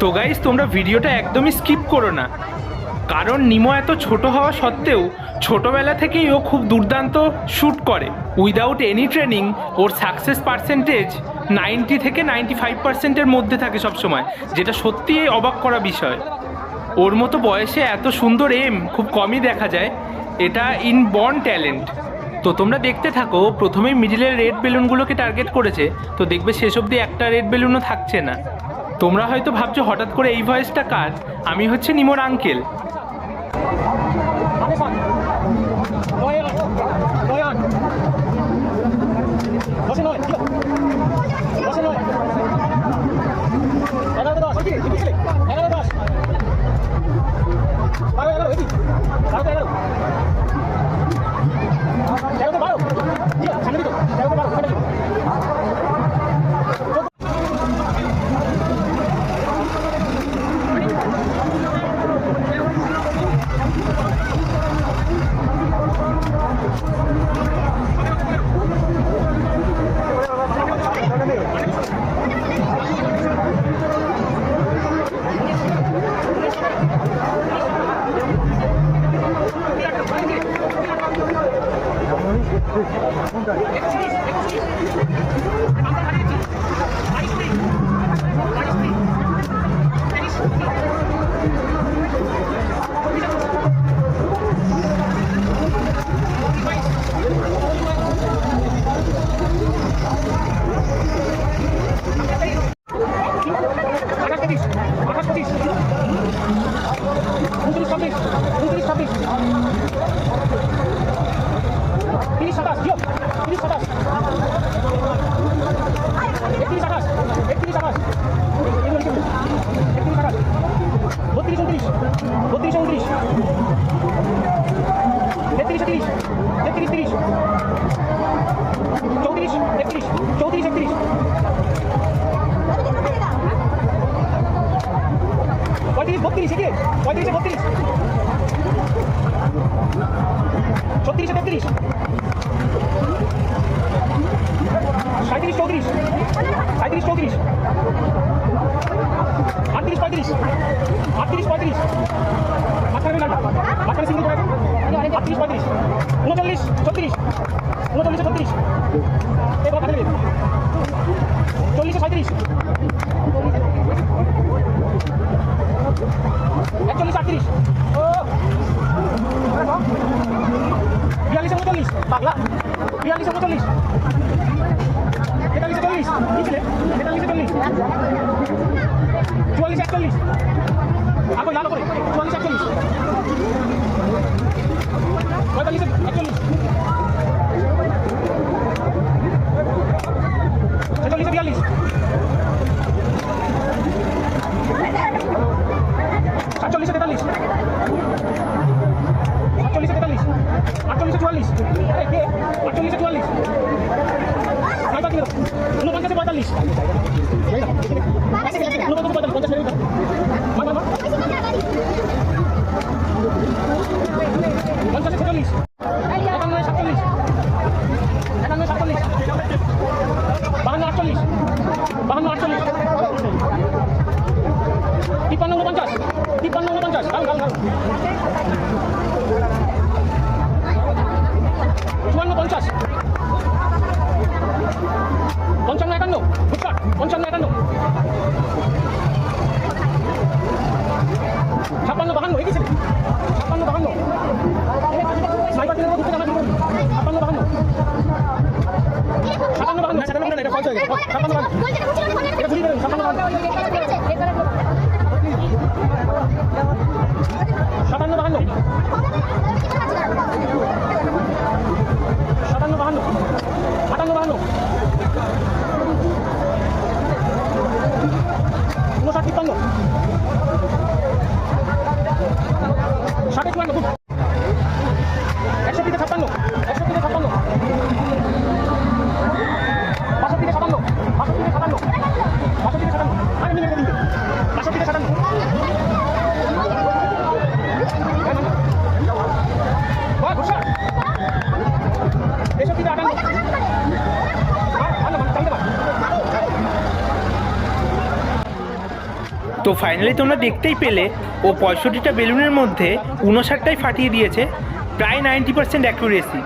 তো গাইস, তোমরা ভিডিওটা একদমই স্কিপ করো না, কারণ নিমো এত ছোট হওয়া সত্ত্বেও ছোটবেলা থেকেই ও খুব দুর্দান্ত শ্যুট করে। উইদাউট এনি ট্রেনিং ওর সাকসেস পার্সেন্টেজ 90 থেকে 95%-এর মধ্যে থাকে সবসময়, যেটা সত্যিই অবাক করা বিষয়। ওর মতো বয়সে এত সুন্দর এম খুব কমই দেখা যায়, এটা ইনবর্ন ট্যালেন্ট। তো তোমরা দেখতে থাকো। প্রথমেই মিডিলের রেড বেলুনগুলোকে টার্গেট করেছে, তো দেখবে শেষ অবধি একটা রেড বেলুনও থাকছে না। তোমরা হয়তো ভাবছো হঠাৎ করে এই ভয়েসটা কার? আমি হচ্ছে নিমোর আঙ্কেল। তো ফাইনালি তোমরা দেখতেই পেলে ও 65টা বেলুনের মধ্যে 59টাই ফাটিয়ে দিয়েছে, প্রায় 90% অ্যাকুরেসি।